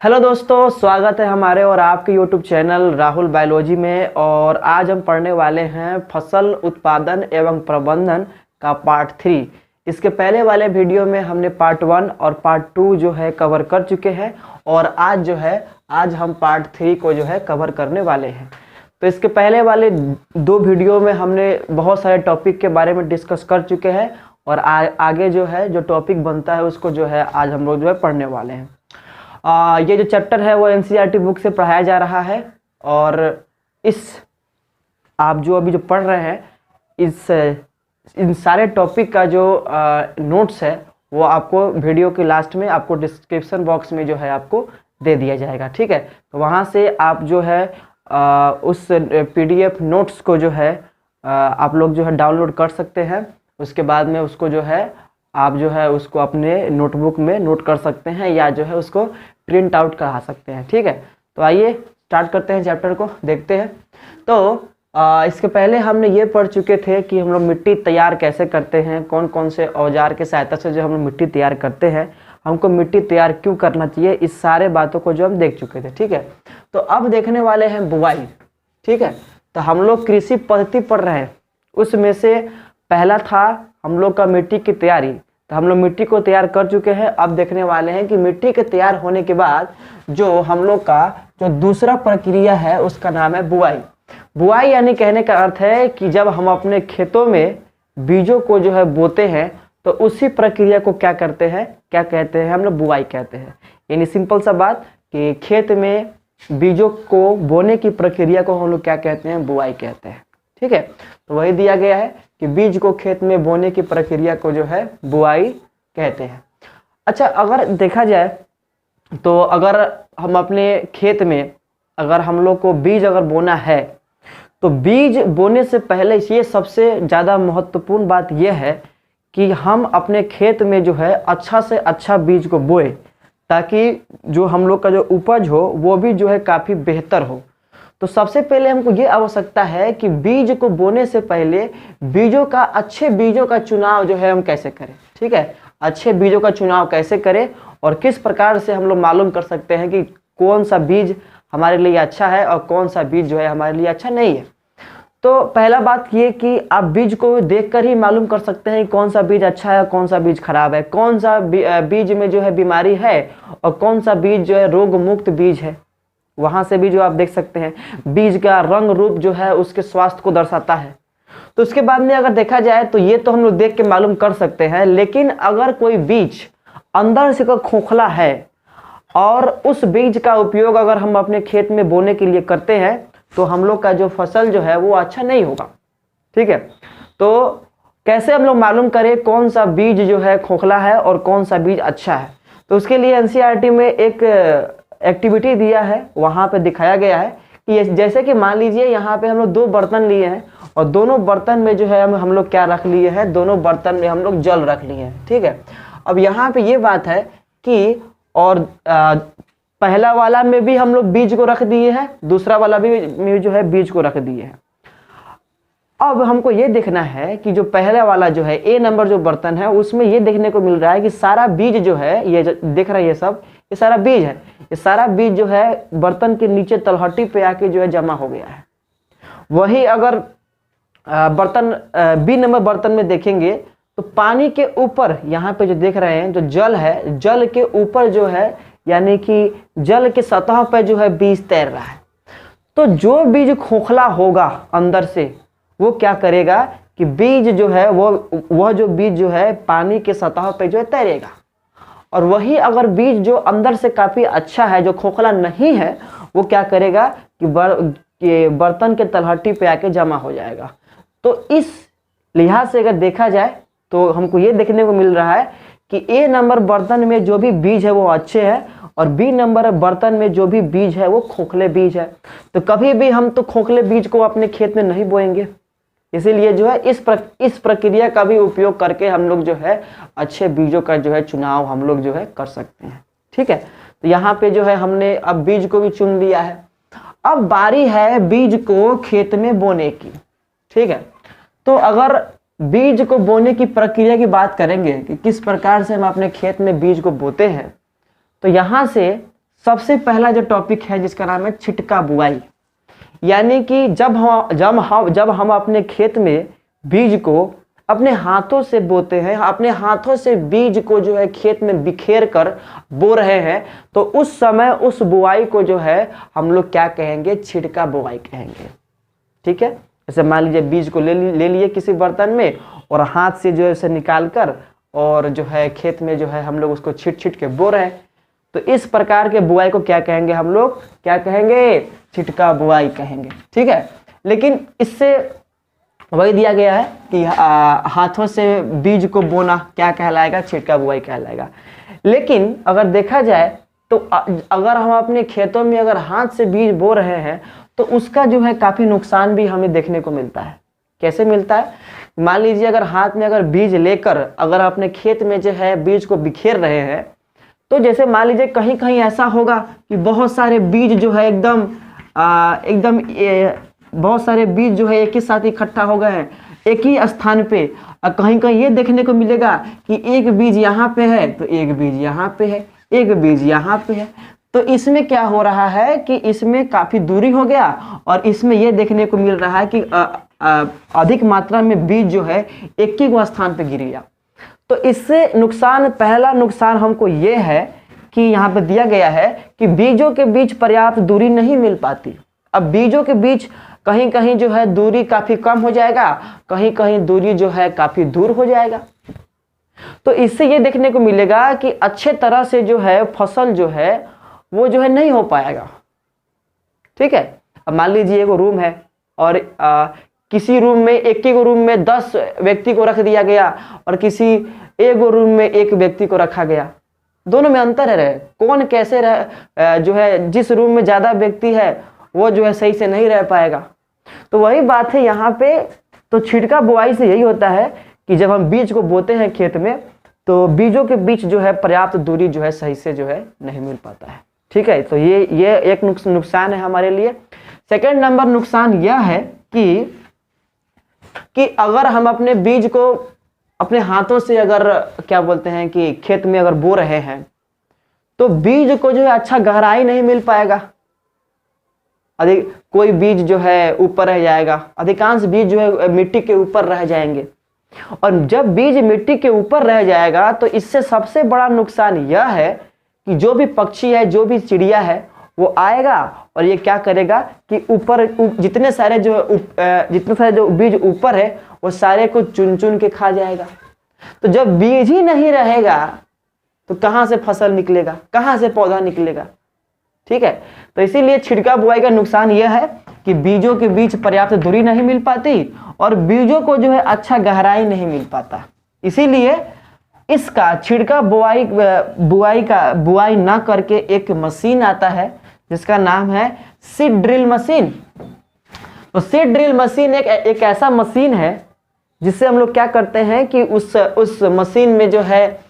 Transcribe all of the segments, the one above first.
Hello दोस्तों, स्वागत है हमारे और आपके यूट्यूब चैनल राहुल बायोलॉजी में। और आज हम पढ़ने वाले हैं फसल उत्पादन एवं प्रबंधन का पार्ट 3। इसके पहले वाले वीडियो में हमने पार्ट 1 और पार्ट 2 जो है कवर कर चुके हैं और आज हम पार्ट 3 को जो है कवर करने वाले हैं। तो इसके पहले वाले 2 वीडियो में हमने बहुत सारे टॉपिक के बारे में डिस्कस कर चुके हैं और आगे जो टॉपिक बनता है उसको जो है आज हम लोग जो है पढ़ने वाले हैं। ये जो चैप्टर है वो एनसीईआरटी बुक से पढ़ाया जा रहा है और आप जो अभी जो पढ़ रहे हैं इन सारे टॉपिक का जो नोट्स है वो आपको वीडियो के लास्ट में आपको डिस्क्रिप्शन बॉक्स में जो है आपको दे दिया जाएगा। ठीक है, तो वहाँ से आप जो है उस पीडीएफ नोट्स को जो है आप लोग जो है डाउनलोड कर सकते हैं। उसके बाद में उसको जो है आप जो है उसको अपने नोटबुक में नोट कर सकते हैं या जो है उसको प्रिंट आउट करा सकते हैं। ठीक है, तो आइए स्टार्ट करते हैं, चैप्टर को देखते हैं। तो इसके पहले हमने ये पढ़ चुके थे कि हम लोग मिट्टी तैयार कैसे करते हैं, कौन कौन से औजार के सहायता से जो हम लोग मिट्टी तैयार करते हैं, हमको मिट्टी तैयार क्यों करना चाहिए, इस सारे बातों को जो हम देख चुके थे। ठीक है, तो अब देखने वाले हैं बुआई। ठीक है, तो हम लोग कृषि पद्धति पढ़ रहे हैं, उसमें से पहला था हम लोग का मिट्टी की तैयारी। तो हम लोग मिट्टी को तैयार कर चुके हैं। अब देखने वाले हैं कि मिट्टी के तैयार होने के बाद जो हम लोग का जो दूसरा प्रक्रिया है उसका नाम है बुआई। बुआई यानी कहने का अर्थ है कि जब हम अपने खेतों में बीजों को जो है बोते हैं तो उसी प्रक्रिया को क्या करते हैं, क्या कहते हैं, हम लोग बुआई कहते हैं। यानी सिंपल सा बात कि खेत में बीजों को बोने की प्रक्रिया को हम लोग क्या कहते हैं, बुआई कहते हैं। ठीक है, तो वही दिया गया है कि बीज को खेत में बोने की प्रक्रिया को जो है बुआई कहते हैं। अच्छा, अगर देखा जाए तो अगर हम अपने खेत में अगर हम लोग को बीज अगर बोना है तो बीज बोने से पहले ये सबसे ज़्यादा महत्वपूर्ण बात यह है कि हम अपने खेत में जो है अच्छा से अच्छा बीज को बोए ताकि जो हम लोग का जो उपज हो वो भी जो है काफ़ी बेहतर हो। तो सबसे पहले हमको ये आवश्यकता है कि बीज को बोने से पहले अच्छे बीजों का चुनाव जो है हम कैसे करें। ठीक है, अच्छे बीजों का चुनाव कैसे करें और किस प्रकार से हम लोग मालूम कर सकते हैं कि कौन सा बीज हमारे लिए अच्छा है और कौन सा बीज जो है हमारे लिए अच्छा नहीं है। तो पहला बात ये कि आप बीज को देखकर ही मालूम कर सकते हैं कि कौन सा बीज अच्छा है और कौन सा बीज खराब है, कौन सा बीज में जो है बीमारी है और कौन सा बीज जो है रोग मुक्त बीज है। वहां से भी जो आप देख सकते हैं बीज का रंग रूप जो है उसके स्वास्थ्य को दर्शाता है। तो उसके बाद में अगर देखा जाए तो ये तो हम लोग देख के मालूम कर सकते हैं, लेकिन अगर कोई बीज अंदर से खोखला है और उस बीज का उपयोग अगर हम अपने खेत में बोने के लिए करते हैं तो हम लोग का जो फसल जो है वो अच्छा नहीं होगा। ठीक है, तो कैसे हम लोग मालूम करें कौन सा बीज जो है खोखला है और कौन सा बीज अच्छा है। तो उसके लिए एनसीईआरटी में एक एक्टिविटी दिया है, वहाँ पे दिखाया गया है कि जैसे कि मान लीजिए यहाँ पे हम लोग 2 बर्तन लिए हैं और दोनों बर्तन में जो है हम लोग क्या रख लिए हैं, दोनों बर्तन में हम लोग जल रख लिए हैं। ठीक है, अब यहाँ पे ये बात है कि और पहला वाला में भी हम लोग बीज को रख दिए हैं, दूसरा वाला भी में जो है बीज को रख दिए हैं। अब हमको ये देखना है कि जो पहला वाला जो है ए नंबर जो बर्तन है उसमें ये देखने को मिल रहा है कि सारा बीज जो है ये देख रहा है ये सारा बीज है, ये सारा बीज जो है बर्तन के नीचे तलहटी पे आके जो है जमा हो गया है। वही अगर बर्तन बी नंबर बर्तन में देखेंगे तो पानी के ऊपर यहाँ पे जो देख रहे हैं जो जल है, जल के ऊपर जो है यानी कि जल के सतह पर जो है बीज तैर रहा है। तो जो बीज खोखला होगा अंदर से वो क्या करेगा कि बीज जो है वह जो बीज जो है पानी के सतह पे जो है तैरेगा, और वही अगर बीज जो अंदर से काफ़ी अच्छा है जो खोखला नहीं है वो क्या करेगा कि बर्तन के तलहटी पे आके जमा हो जाएगा। तो इस लिहाज से अगर देखा जाए तो हमको ये देखने को मिल रहा है कि ए नंबर बर्तन में जो भी बीज है वो अच्छे हैं और बी नंबर बर्तन में जो भी बीज है वो खोखले बीज है। तो कभी भी हम तो खोखले बीज को अपने खेत में नहीं बोएंगे, इसीलिए जो है इस प्रक्रिया का भी उपयोग करके हम लोग जो है अच्छे बीजों का जो है चुनाव हम लोग जो है कर सकते हैं। ठीक है, तो यहाँ पे जो है हमने अब बीज को भी चुन लिया है। अब बारी है बीज को खेत में बोने की। ठीक है, तो अगर बीज को बोने की प्रक्रिया की बात करेंगे कि किस प्रकार से हम अपने खेत में बीज को बोते हैं, तो यहाँ से सबसे पहला जो टॉपिक है जिसका नाम है छिटका बुआई। यानी कि जब हम अपने खेत में बीज को अपने हाथों से बोते हैं, अपने हाथों से बीज को जो है खेत में बिखेर कर बो रहे हैं, तो उस समय उस बुआई को जो है हम लोग क्या कहेंगे, छिटका बुआई कहेंगे। ठीक है, जैसे मान लीजिए बीज को ले लिए किसी बर्तन में और हाथ से जो है उसे निकाल कर और जो है खेत में जो है हम लोग उसको छीट के बो रहे हैं, तो इस प्रकार के बुआई को क्या कहेंगे, हम लोग क्या कहेंगे, छिटका बुआई कहेंगे। ठीक है, लेकिन इससे वही दिया गया है कि हाथों से बीज को बोना क्या कहलाएगा, छिटका बुआई कहलाएगा। लेकिन अगर देखा जाए तो अगर हम अपने खेतों में अगर हाथ से बीज बो रहे हैं तो उसका जो है काफी नुकसान भी हमें देखने को मिलता है। कैसे मिलता है, मान लीजिए अगर हाथ में अगर बीज लेकर अगर अपने खेत में जो है बीज को बिखेर रहे हैं, तो जैसे मान लीजिए कहीं कहीं ऐसा होगा कि बहुत सारे बीज जो है एकदम बहुत सारे बीज जो है एक ही साथ इकट्ठा हो गए हैं एक ही स्थान पे। कहीं कहीं ये देखने को मिलेगा कि एक बीज यहाँ पे है तो एक बीज यहाँ पे है, एक बीज यहाँ पे है। तो इसमें क्या हो रहा है कि इसमें काफी दूरी हो गया और इसमें यह देखने को मिल रहा है कि अधिक मात्रा में बीज जो है एक ही स्थान पे गिर गया। तो इससे नुकसान, पहला नुकसान हमको ये है कि यहाँ पे दिया गया है कि बीजों के बीच पर्याप्त दूरी नहीं मिल पाती। अब बीजों के बीच कहीं कहीं जो है दूरी काफी कम हो जाएगा, कहीं कहीं दूरी जो है काफी दूर हो जाएगा। तो इससे ये देखने को मिलेगा कि अच्छे तरह से जो है फसल जो है वो जो है नहीं हो पाएगा। ठीक है, अब मान लीजिए एक रूम है और किसी रूम में एक रूम में 10 व्यक्ति को रख दिया गया और किसी एक रूम में एक व्यक्ति को रखा गया। दोनों में अंतर है, कौन कैसे जो है जिस रूम में ज्यादा व्यक्ति है वो जो है सही से नहीं रह पाएगा। तो वही बात है यहाँ पे। तो छिटका बुआई से यही होता है कि जब हम बीज को बोते हैं खेत में तो बीजों के बीच जो है पर्याप्त दूरी जो है सही से जो है नहीं मिल पाता है। ठीक है, तो ये एक नुकसान है हमारे लिए। सेकंड नंबर नुकसान यह है कि अगर हम अपने बीज को अपने हाथों से अगर क्या बोलते हैं कि खेत में अगर बो रहे हैं तो बीज को जो है अच्छा गहराई नहीं मिल पाएगा। कोई बीज जो है ऊपर रह जाएगा, अधिकांश बीज जो है मिट्टी के ऊपर रह जाएंगे। और जब बीज मिट्टी के ऊपर रह जाएगा तो इससे सबसे बड़ा नुकसान यह है कि जो भी पक्षी है, जो भी चिड़िया है वो आएगा और ये क्या करेगा कि ऊपर जितने सारे जो बीज ऊपर है वो सारे को चुन चुन के खा जाएगा। तो जब बीज ही नहीं रहेगा तो कहाँ से फसल निकलेगा, कहाँ से पौधा निकलेगा। ठीक है, तो इसीलिए छिटका बुआई का नुकसान यह है कि बीजों के बीच पर्याप्त दूरी नहीं मिल पाती और बीजों को जो है अच्छा गहराई नहीं मिल पाता। इसीलिए इसका छिटका बुआई ना करके एक मशीन आता है जिसका नाम है सीड ड्रिल मशीन। तो सीड ड्रिल मशीन एक ऐसा मशीन है जिससे हम लोग क्या करते हैं कि उस मशीन में जो है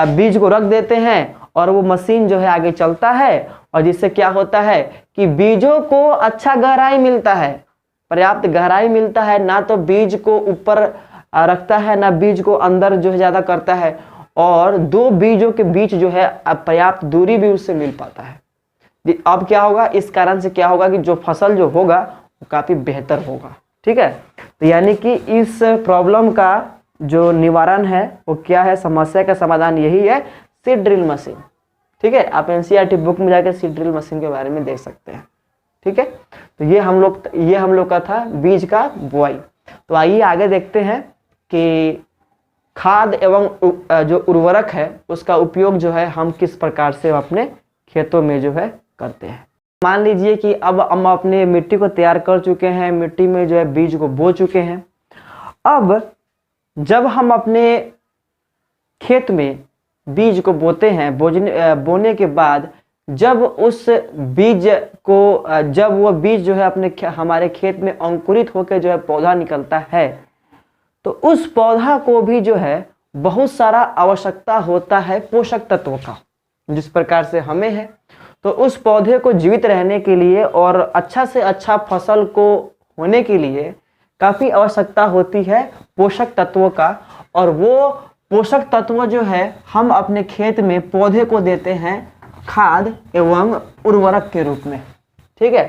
बीज को रख देते हैं और वो मशीन जो है आगे चलता है और जिससे क्या होता है कि बीजों को अच्छा गहराई मिलता है, पर्याप्त गहराई मिलता है। ना तो बीज को ऊपर रखता है ना बीज को अंदर जो है ज्यादा करता है और दो बीजों के बीच जो है पर्याप्त दूरी भी उससे मिल पाता है। अब क्या होगा, इस कारण से क्या होगा कि जो फसल जो होगा वो काफी बेहतर होगा। ठीक है, तो यानी कि इस प्रॉब्लम का जो निवारण है वो क्या है, समस्या का समाधान यही है, सीड ड्रिल मशीन। ठीक है, आप एनसीईआरटी बुक में जाकर सीड ड्रिल मशीन के बारे में देख सकते हैं। ठीक है, तो ये हम लोग का था बीज का बुआई। तो आइए आगे देखते हैं कि खाद एवं जो उर्वरक है उसका उपयोग जो है हम किस प्रकार से अपने खेतों में जो है करते हैं। मान लीजिए कि अब हम अपने मिट्टी को तैयार कर चुके हैं, मिट्टी में जो है बीज को बो चुके हैं। अब जब हम अपने खेत में बीज को बोते हैं, बोने के बाद जब उस बीज को जब वो बीज जो है हमारे खेत में अंकुरित होकर जो है पौधा निकलता है तो उस पौधा को भी जो है बहुत सारा आवश्यकता होता है पोषक तत्वों का, जिस प्रकार से हमें है। तो उस पौधे को जीवित रहने के लिए और अच्छा से अच्छा फसल को होने के लिए काफ़ी आवश्यकता होती है पोषक तत्वों का। और वो पोषक तत्व जो है हम अपने खेत में पौधे को देते हैं खाद एवं उर्वरक के रूप में, ठीक है।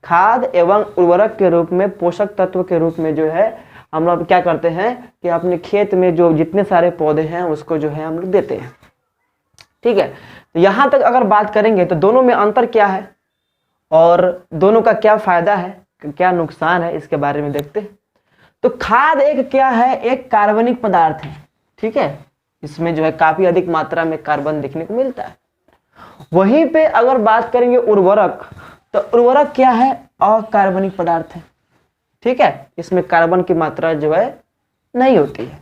खाद एवं उर्वरक के रूप में, पोषक तत्व के रूप में जो है हम लोग क्या करते हैं कि अपने खेत में जो जितने सारे पौधे हैं उसको जो है हम लोग देते हैं, ठीक है। तो यहाँ तक अगर बात करेंगे तो दोनों में अंतर क्या है और दोनों का क्या फायदा है, क्या नुकसान है, इसके बारे में देखते हैं। तो खाद एक क्या है, एक कार्बनिक पदार्थ है, ठीक है। इसमें जो है काफी अधिक मात्रा में कार्बन देखने को मिलता है। वहीं पे अगर बात करेंगे उर्वरक, तो उर्वरक क्या है, अकार्बनिक पदार्थ है, ठीक है। इसमें कार्बन की मात्रा जो है नहीं होती है,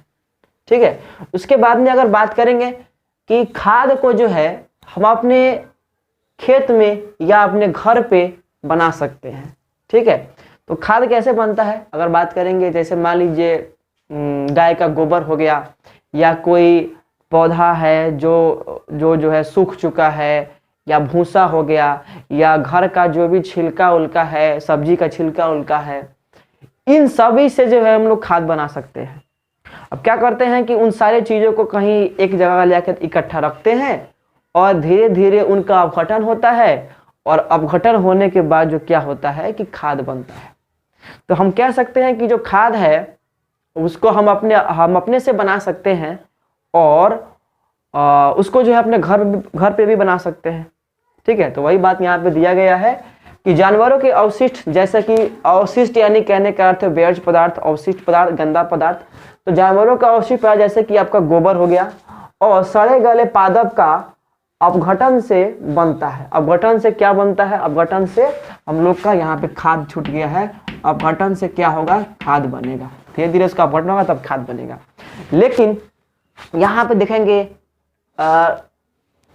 ठीक है। उसके बाद में अगर बात करेंगे कि खाद को जो है हम अपने खेत में या अपने घर पे बना सकते हैं, ठीक है। तो खाद कैसे बनता है अगर बात करेंगे, जैसे मान लीजिए गाय का गोबर हो गया, या कोई पौधा है जो है सूख चुका है, या भूसा हो गया, या घर का जो भी छिलका उल्का है, सब्जी का छिलका उल्का है, इन सभी से जो है हम लोग खाद बना सकते हैं। अब क्या करते हैं कि उन सारे चीज़ों को कहीं एक जगह लेकर इकट्ठा रखते हैं और धीरे धीरे उनका अपघटन होता है, और अपघटन होने के बाद जो क्या होता है कि खाद बनता है। तो हम कह सकते हैं कि जो खाद है उसको हम अपने से बना सकते हैं, और उसको जो है अपने घर पे भी बना सकते हैं, ठीक है। तो वही बात यहाँ पे दिया गया है कि जानवरों के अवशिष्ट, जैसे कि अवशिष्ट यानी कहने का अर्थ व्यर्थ पदार्थ, अवशिष्ट पदार्थ, गंदा पदार्थ। तो जानवरों का अवशिष्ट पदार्थ जैसे कि आपका गोबर हो गया, और सड़े गले पादप का अपघटन से बनता है। अपघटन से क्या बनता है, अपघटन से हम लोग का यहाँ पे खाद छूट गया है, अपघटन से क्या होगा, खाद बनेगा। धीरे धीरे उसका अपघटन होगा तब खाद बनेगा। लेकिन यहाँ पे देखेंगे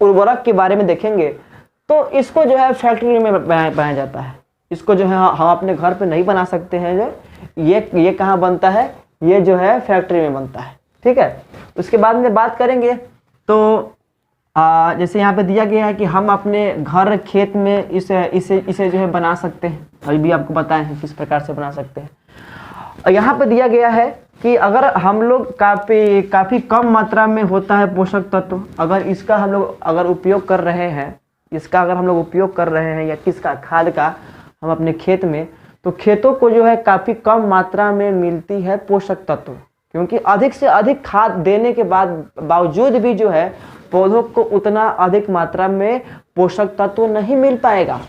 उर्वरक के बारे में देखेंगे तो इसको जो है फैक्ट्री में बनाया जाता है। इसको जो है हम अपने घर पे नहीं बना सकते हैं। जो ये कहाँ बनता है, ये जो है फैक्ट्री में बनता है, ठीक है। उसके बाद में बात करेंगे तो जैसे यहाँ पे दिया गया है कि हम अपने घर खेत में इसे जो है बना सकते हैं। अभी भी आपको बताए हैं किस प्रकार से बना सकते हैं। और यहाँ पे दिया गया है कि अगर हम लोग काफ़ी कम मात्रा में होता है पोषक तत्व, अगर इसका हम लोग अगर उपयोग कर रहे हैं, इसका अगर हम लोग उपयोग कर रहे हैं या किसका, खाद का, हम अपने खेत में, तो खेतों को जो है काफ़ी कम मात्रा में मिलती है पोषक तत्व। क्योंकि अधिक से अधिक खाद देने के बावजूद भी जो है पौधों को उतना अधिक मात्रा में पोषक तत्व नहीं मिल पाएगा,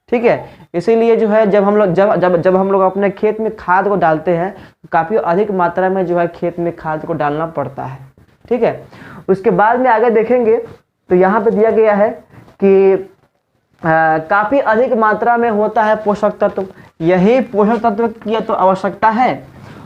ठीक है। इसीलिए जो है जब हम लोग अपने खेत में खाद को डालते हैं तो काफ़ी अधिक मात्रा में जो है खेत में खाद को डालना पड़ता है, ठीक है। उसके बाद में आगे देखेंगे तो यहाँ पे दिया गया है कि काफ़ी अधिक मात्रा में होता है पोषक तत्व। यही पोषक तत्व की तो आवश्यकता है।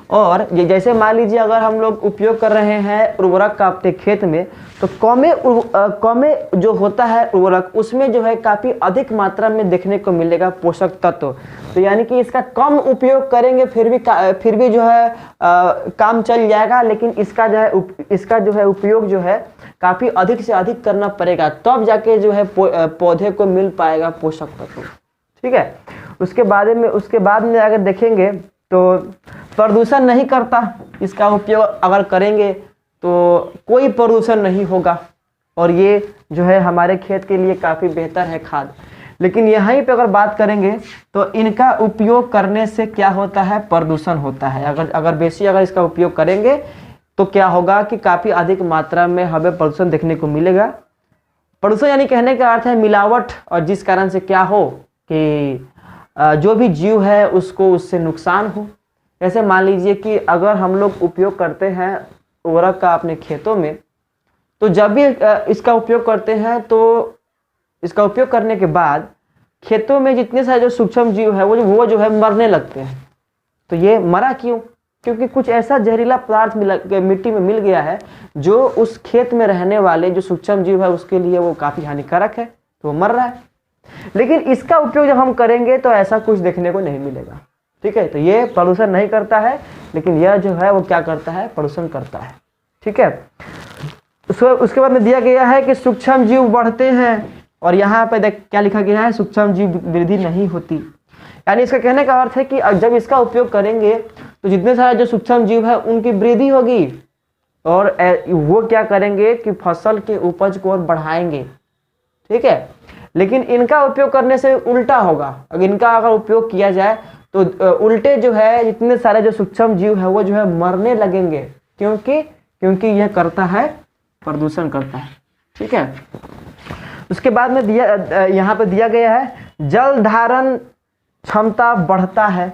और ये जैसे मान लीजिए अगर हम लोग उपयोग कर रहे हैं उर्वरक का अपने खेत में, तो कौमे जो होता है उर्वरक, उसमें जो है काफ़ी अधिक मात्रा में देखने को मिलेगा पोषक तत्व। तो यानी कि इसका कम उपयोग करेंगे फिर भी जो है काम चल जाएगा, लेकिन इसका जो है उपयोग जो है काफ़ी अधिक से अधिक करना पड़ेगा, तब जाके जो है पौधे को मिल पाएगा पोषक तत्व, ठीक है। उसके बाद में अगर देखेंगे तो प्रदूषण नहीं करता, इसका उपयोग अगर करेंगे तो कोई प्रदूषण नहीं होगा, और ये जो है हमारे खेत के लिए काफ़ी बेहतर है खाद। लेकिन यहीं पे अगर बात करेंगे तो इनका उपयोग करने से क्या होता है, प्रदूषण होता है। अगर इसका उपयोग करेंगे तो क्या होगा कि काफ़ी अधिक मात्रा में हमें प्रदूषण देखने को मिलेगा। प्रदूषण यानी कहने का अर्थ है मिलावट, और जिस कारण से क्या हो कि जो भी जीव है उसको उससे नुकसान हो। जैसे मान लीजिए कि अगर हम लोग उपयोग करते हैं उर्वरक का अपने खेतों में, तो जब भी इसका उपयोग करते हैं तो इसका उपयोग करने के बाद खेतों में जितने सारे जो सूक्ष्म जीव है वो जो है मरने लगते हैं। तो ये मरा क्यों? क्योंकि कुछ ऐसा जहरीला पदार्थ मिट्टी में मिल गया है जो उस खेत में रहने वाले जो सूक्ष्म जीव है उसके लिए वो काफ़ी हानिकारक है, तो वो मर रहा है। लेकिन इसका उपयोग जब हम करेंगे तो ऐसा कुछ देखने को नहीं मिलेगा, ठीक है। तो ये प्रदूषण नहीं करता है, लेकिन यह जो है वो क्या करता है, प्रदूषण करता है, ठीक है। उसके बाद में दिया गया है कि सूक्ष्म जीव बढ़ते हैं, और यहाँ पे देख क्या लिखा गया है, सूक्ष्म जीव वृद्धि नहीं होती। यानी इसका कहने का अर्थ है कि जब इसका उपयोग करेंगे तो जितने सारे जो सूक्ष्म जीव है उनकी वृद्धि होगी, और वो क्या करेंगे कि फसल के उपज को और बढ़ाएंगे, ठीक है। लेकिन इनका उपयोग करने से उल्टा होगा, अगर इनका अगर उपयोग किया जाए तो उल्टे जो है जितने सारे जो सूक्ष्म जीव है वो जो है मरने लगेंगे, क्योंकि यह करता है, प्रदूषण करता है, ठीक है। उसके बाद में दिया यहाँ पे दिया गया है जल धारण क्षमता बढ़ता है।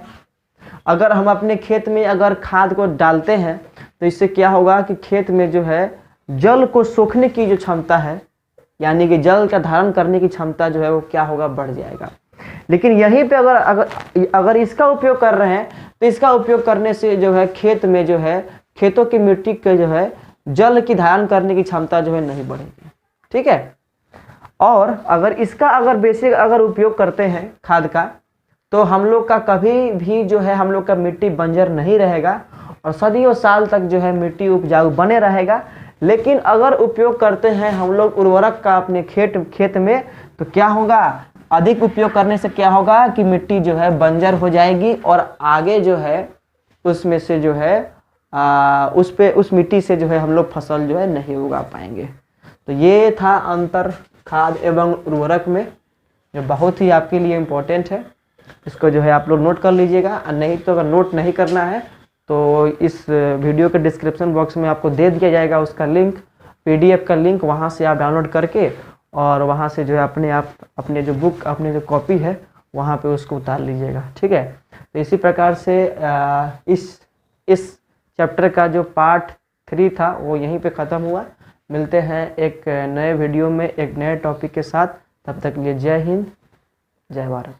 अगर हम अपने खेत में अगर खाद को डालते हैं तो इससे क्या होगा कि खेत में जो है जल को सोखने की जो क्षमता है, यानी कि जल का धारण करने की क्षमता जो है वो क्या होगा, बढ़ जाएगा। लेकिन यहीं पे अगर इसका उपयोग कर रहे हैं तो इसका उपयोग करने से जो है खेत में जो है खेतों की मिट्टी के जो है जल की धारण करने की क्षमता जो है नहीं बढ़ेगी, ठीक है। और अगर इसका अगर बेसिक अगर उपयोग करते हैं खाद का, तो हम लोग का कभी भी जो है हम लोग का मिट्टी बंजर नहीं रहेगा और सदियों साल तक जो है मिट्टी उपजाऊ बने रहेगा। लेकिन अगर उपयोग करते हैं हम लोग उर्वरक का अपने खेत में, तो क्या होगा, अधिक उपयोग करने से क्या होगा कि मिट्टी जो है बंजर हो जाएगी और आगे जो है उसमें से जो है उस मिट्टी से जो है हम लोग फसल जो है नहीं उगा पाएंगे। तो ये था अंतर खाद एवं उर्वरक में, जो बहुत ही आपके लिए इम्पोर्टेंट है। इसको जो है आप लोग नोट कर लीजिएगा, और नहीं तो अगर नोट नहीं करना है तो इस वीडियो के डिस्क्रिप्शन बॉक्स में आपको दे दिया जाएगा उसका लिंक, PDF का लिंक, वहाँ से आप डाउनलोड करके और वहाँ से जो है अपने जो बुक, अपने जो कॉपी है वहाँ पे उसको उतार लीजिएगा, ठीक है। तो इसी प्रकार से इस चैप्टर का जो पार्ट 3 था वो यहीं पे ख़त्म हुआ। मिलते हैं एक नए वीडियो में एक नए टॉपिक के साथ, तब तक के लिए जय हिंद, जय भारत।